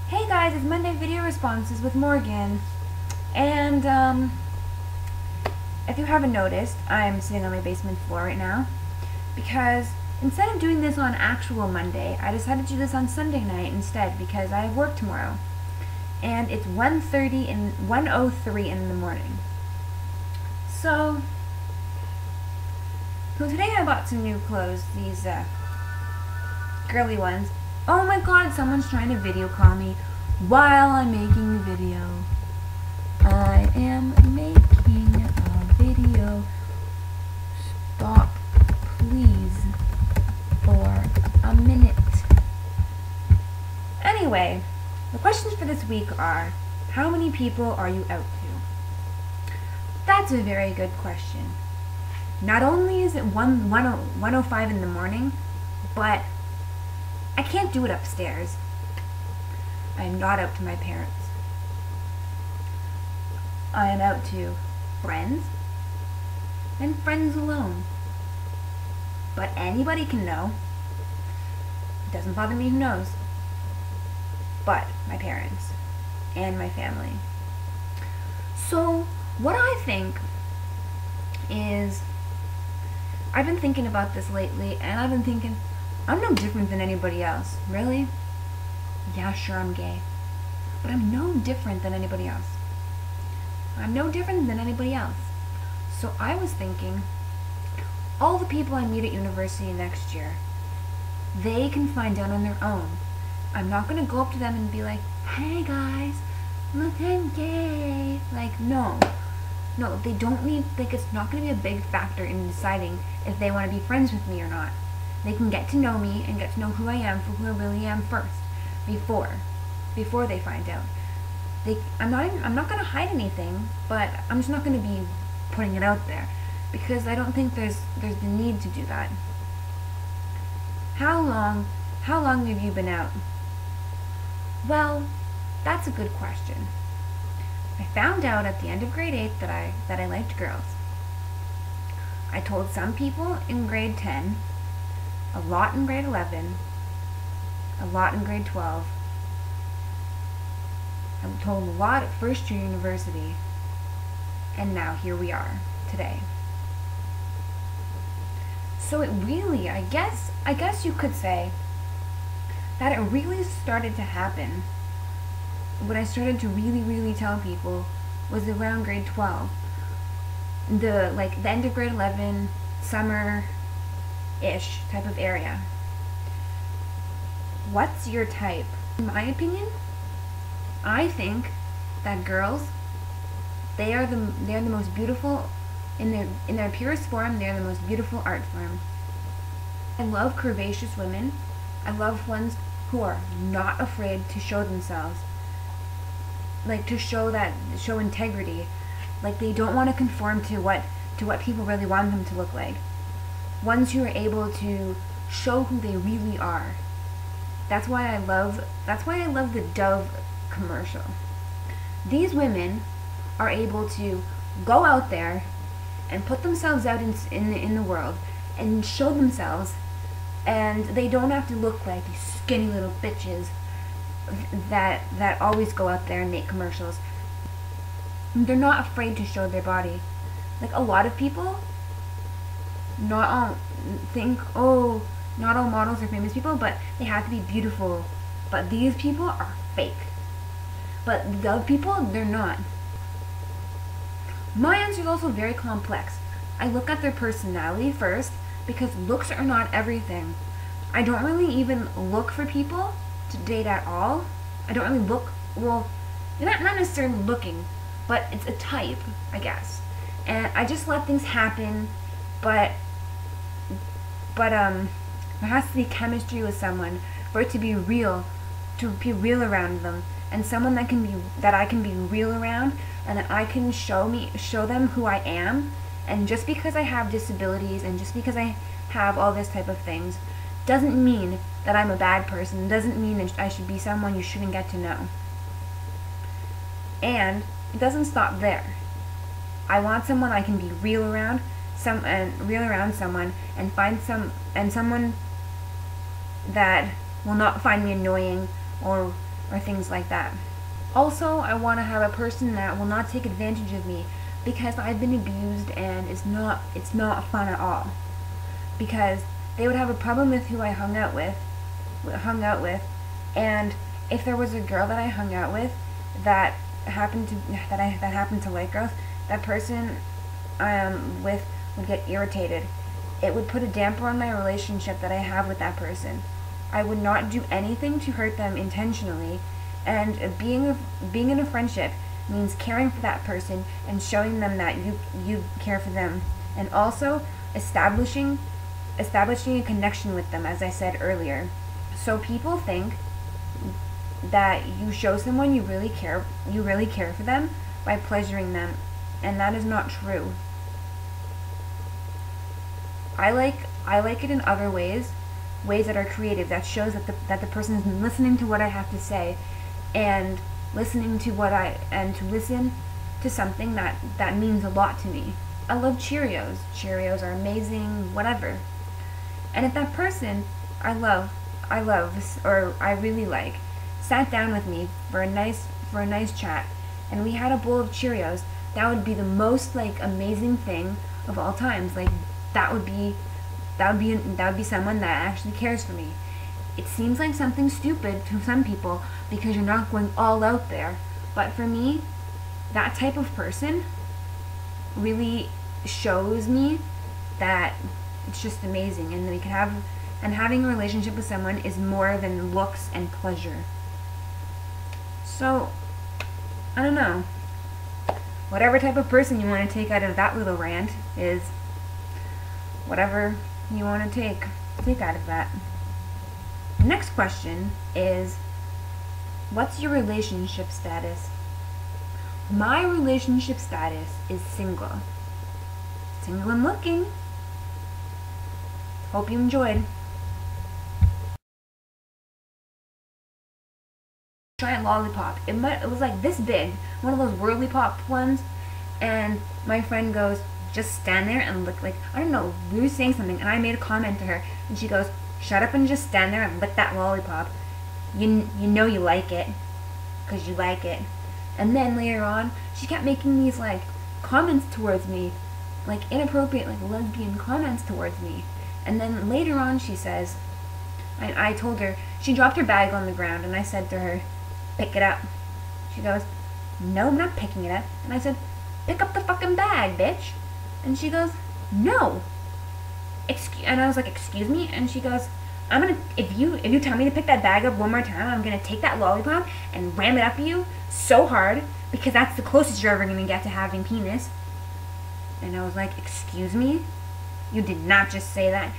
Hey guys, it's Monday Video Responses with Morgan. And, if you haven't noticed, I'm sitting on my basement floor right now because instead of doing this on actual Monday, I decided to do this on Sunday night instead because I have work tomorrow. And it's 1:03 in the morning. So today I bought some new clothes, these, girly ones. Oh my god, someone's trying to video call me while I'm making a video. I am making a video. Stop, please, for a minute. Anyway, the questions for this week are, how many people are you out to? That's a very good question. Not only is it 1:05 in the morning, but I can't do it upstairs. I am not out to my parents. I am out to friends and friends alone. But anybody can know. It doesn't bother me who knows. But my parents and my family. So what I think is, I've been thinking about this lately, and I've been thinking, I'm no different than anybody else. Really? Yeah, sure, I'm gay. But I'm no different than anybody else. I'm no different than anybody else. So I was thinking, all the people I meet at university next year, they can find out on their own. I'm not going to go up to them and be like, hey guys, look, I'm gay. Like, no. No, they don't need, like, it's not going to be a big factor in deciding if they want to be friends with me or not. They can get to know me and get to know who I am for who I really am first, before they find out. I'm not going to hide anything, but I'm just not going to be putting it out there because I don't think there's the need to do that. How long have you been out? Well, that's a good question. I found out at the end of grade 8 that I liked girls. I told some people in grade 10, a lot in grade 11, a lot in grade 12. I told a lot at first year university, and now here we are, today. So it really, I guess you could say that it really started to happen when I started to really tell people was around grade 12. The end of grade 11, summer-ish type of area. What's your type? In my opinion, I think that girls, they are the most beautiful in their purest form. They are the most beautiful art form. I love curvaceous women. I love ones who are not afraid to show themselves, like to show integrity. Like they don't want to conform to what people really want them to look like. Ones who are able to show who they really are. That's why I love the Dove commercial. These women are able to go out there and put themselves out in the world and show themselves, and they don't have to look like these skinny little bitches that always go out there and make commercials. They're not afraid to show their body. Like a lot of people not all models are famous people, but they have to be beautiful. But these people are fake. But the other people, they're not. My answer is also very complex. I look at their personality first because looks are not everything. I don't really even look for people to date at all. I don't really look, well, not necessarily looking, but it's a type, I guess. And I just let things happen, but there has to be chemistry with someone for it to be real around them, and someone that I can be real around, and that I can show them who I am. And just because I have disabilities and just because I have all this type of things doesn't mean that I'm a bad person. Doesn't mean that I should be someone you shouldn't get to know. And it doesn't stop there. I want someone I can be real around, someone and find someone that will not find me annoying or or things like that. Also, I want to have a person that will not take advantage of me, because I've been abused and it's not fun at all. Because they would have a problem with who I hung out with, and if there was a girl that I hung out with that happened to like girls, that person with would get irritated. It would put a damper on my relationship that I have with that person. I would not do anything to hurt them intentionally, and being in a friendship means caring for that person and showing them that you care for them, and also establishing a connection with them, as I said earlier. So people think that you show someone you really care for them by pleasuring them, and that is not true. I like it in other ways that are creative, that shows that the person is listening to what I have to say, and listening to to listen to something that means a lot to me. I love Cheerios. Cheerios are amazing, whatever. And if that person I really like sat down with me for a nice chat, and we had a bowl of Cheerios, that would be the most amazing thing of all times. That would be someone that actually cares for me. It seems like something stupid to some people because you're not going all out there, but for me, that type of person really shows me that it's just amazing, and having a relationship with someone is more than looks and pleasure. So, I don't know. Whatever type of person you want to take out of that little rant is whatever you want to take out of that. The next question is, what's your relationship status? My relationship status is single. Single and looking. Hope you enjoyed. Giant lollipop. It was like this big, one of those lollipop ones, and my friend goes, just stand there and look, I don't know, we were saying something, and I made a comment to her, and she goes, shut up and just stand there and lick that lollipop. You know you like it, because you like it. And then later on, she kept making these comments towards me, inappropriate lesbian comments towards me. And then later on she says, I told her, she dropped her bag on the ground, and I said to her, pick it up. She goes, no, I'm not picking it up. And I said, pick up the fucking bag, bitch. And she goes, no. And I was like, excuse me? And she goes, if you tell me to pick that bag up one more time, I'm gonna take that lollipop and ram it up you so hard, because that's the closest you're ever gonna get to having penis. And I was like, excuse me? You did not just say that.